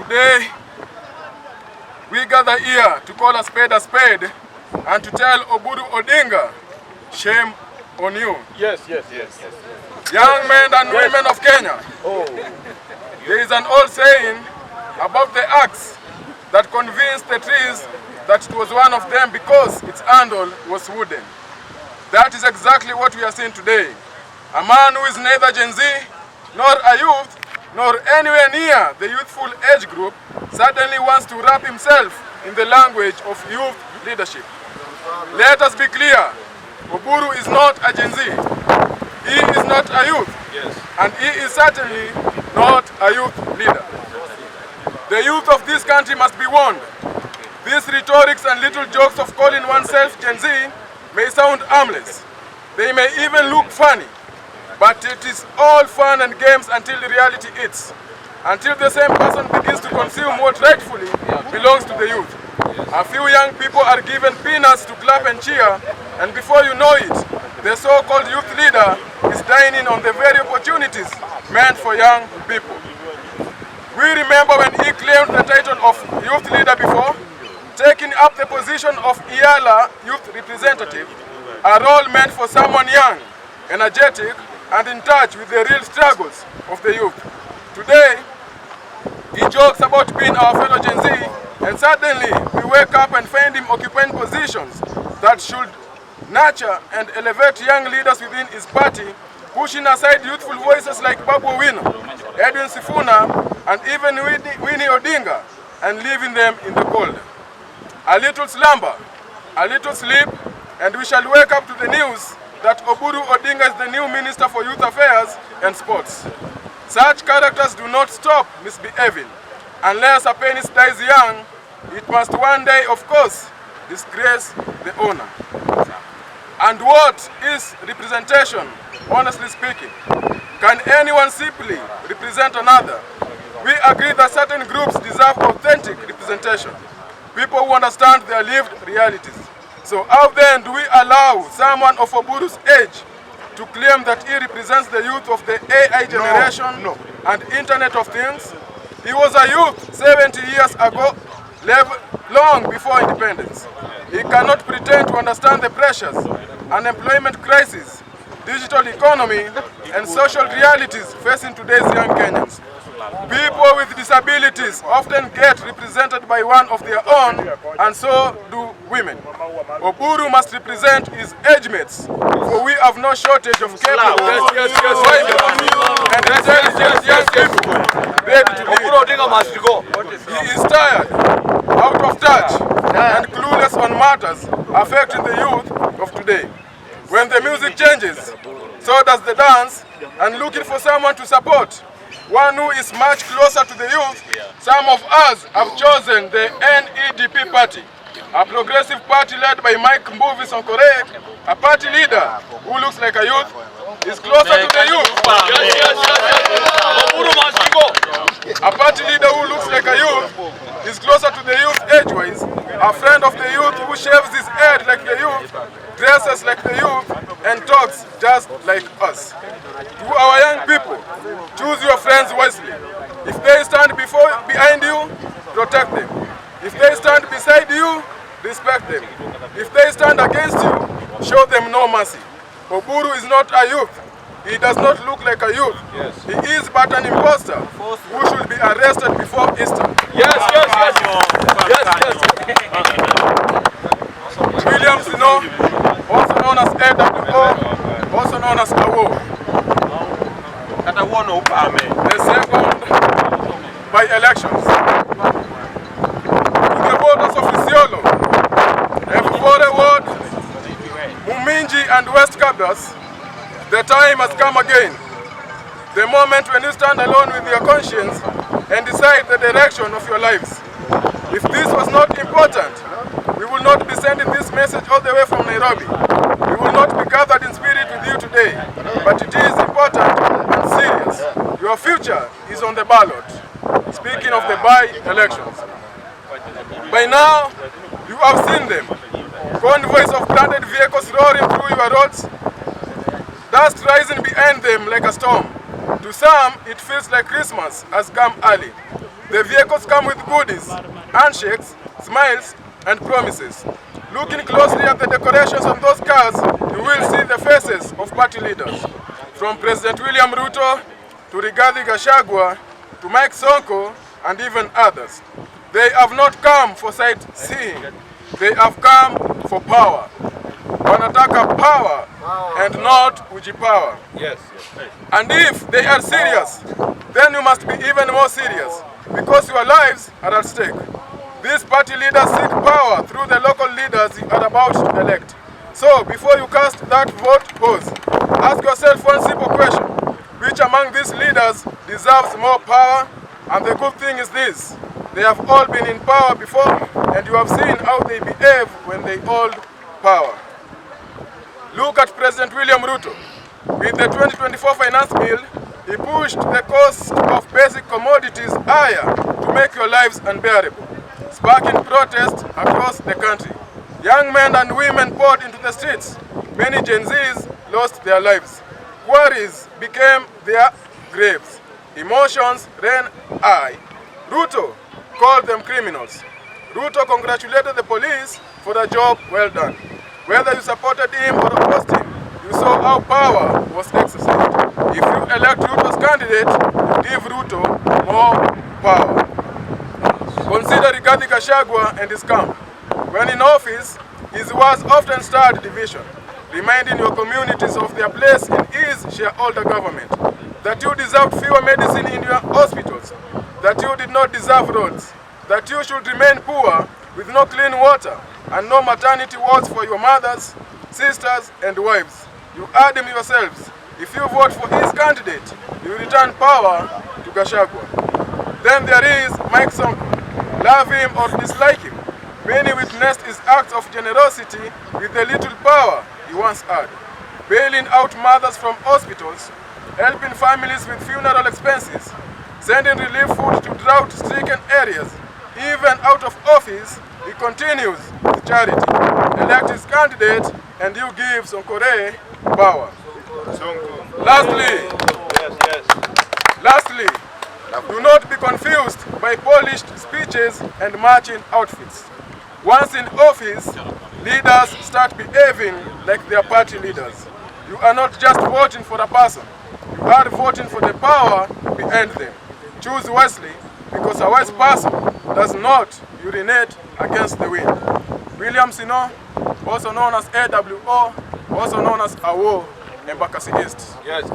Today, we gather here to call a spade and to tell Oburu Odinga, shame on you. Yes. Young men and women of Kenya, there is an old saying about the axe that convinced the trees that it was one of them because its handle was wooden. That is exactly what we are seeing today. A man who is neither Gen Z, nor a youth, nor anywhere near the youthful age group suddenly wants to wrap himself in the language of youth leadership. Let us be clear, Oburu is not a Gen Z. He is not a youth, and he is certainly not a youth leader. The youth of this country must be warned. These rhetorics and little jokes of calling oneself Gen Z may sound harmless. They may even look funny, but it is all fun and games until the reality hits. Until the same person begins to consume what rightfully belongs to the youth. A few young people are given peanuts to clap and cheer, and before you know it, the so-called youth leader is dining on the very opportunities meant for young people. We remember when he claimed the title of youth leader before, taking up the position of Iyala youth representative, a role meant for someone young, energetic, and in touch with the real struggles of the youth. Today, he jokes about being our fellow Gen Z, and suddenly we wake up and find him occupying positions that should nurture and elevate young leaders within his party, pushing aside youthful voices like Babu Owino, Edwin Sifuna, and even Winnie Odinga, and leaving them in the cold. A little slumber, a little sleep, and we shall wake up to the news that Oburu Odinga is the new Minister for Youth Affairs and Sports. Such characters do not stop misbehaving. Unless a penis dies young, it must one day, of course, disgrace the owner. And what is representation, honestly speaking? Can anyone simply represent another? We agree that certain groups deserve authentic representation, people who understand their lived realities. So how then do we allow someone of Oburu's age to claim that he represents the youth of the AI generation and Internet of Things? He was a youth 70 years ago, long before independence. He cannot pretend to understand the pressures, unemployment crisis, digital economy, and social realities facing today's young Kenyans. People with disabilities often get represented by one of their own, and so do women. Oburu must represent his age mates, for we have no shortage of capable and intelligent young people ready to lead. He is tired, out of touch, and clueless on matters affecting the youth of today. When the music changes, so does the dance, and looking for someone to support, one who is much closer to the youth. Some of us have chosen the NEDP party, a progressive party led by Mike Mbuvi Sonkore, a party leader who looks like a youth, is closer to the youth. A party leader who looks like a youth is closer to the youth age-wise, a friend of the youth who shaves his head like the youth, dresses like the youth, and talks just like us. To our young people, choose your friends wisely. If they stand behind you, protect them. If they stand beside you, respect them. If they stand against you, show them no mercy. Oburu is not a youth. He does not look like a youth. He is but an imposter who should be arrested before Easter. Williams, also known as AWO, also known as AWO. The second by elections. To the voters of Isiolo, Evufore Ward, Muminji and West Cabras, the time has come again. The moment when you stand alone with your conscience and decide the direction of your lives. If this was not important, we will not be sending this message all the way from Nairobi. We will not be gathered in spirit with you today, but it is important and serious. Your future is on the ballot. Speaking of the by-elections. By now, you have seen them. Convoys of branded vehicles roaring through your roads, dust rising behind them like a storm. To some, it feels like Christmas has come early. The vehicles come with goodies, handshakes, smiles, and promises. Looking closely at the decorations on those cars, you will see the faces of party leaders. From President William Ruto to Rigathi Gachagua to Mike Sonko and even others. They have not come for sightseeing. They have come for power. Wanataka power and not kujipower. Yes. And if they are serious, then you must be even more serious because your lives are at stake. These party leaders seek power through the local leaders you are about to elect. So before you cast that vote, pause. Ask yourself one simple question. Which among these leaders deserves more power? And the good thing is this. They have all been in power before, and you have seen how they behave when they hold power. Look at President William Ruto. With the 2024 finance bill, he pushed the cost of basic commodities higher to make your lives unbearable, sparking protests across the country. Young men and women poured into the streets. Many Gen Zs lost their lives. Quarries became their graves. Emotions ran high. Ruto called them criminals. Ruto congratulated the police for the job well done. Whether you supported him or opposed him, you saw how power was exercised. If you elect Ruto's candidate, you give Ruto more power. Consider Rigathi Gachagua and his camp. When in office, his words often stirred division, reminding your communities of their place in his shareholder government, that you deserved fewer medicine in your hospitals, that you did not deserve roads, that you should remain poor with no clean water and no maternity wards for your mothers, sisters, and wives. You add him yourselves. If you vote for his candidate, you return power to Gachagua. Then there is Mike Sonko. Love him or dislike him, many witnessed his acts of generosity with the little power he once had, bailing out mothers from hospitals, helping families with funeral expenses, sending relief food to drought-stricken areas. Even out of office, he continues with charity. Elect his candidate and you give Sonkore power. Lastly, do not be confused by polished speeches and marching outfits. Once in office, leaders start behaving like their party leaders. You are not just voting for a person, you are voting for the power behind them. Choose wisely, because a wise person does not urinate against the wind. William Sino, also known as AWO, also known as AWO, Embakasi East. Yes.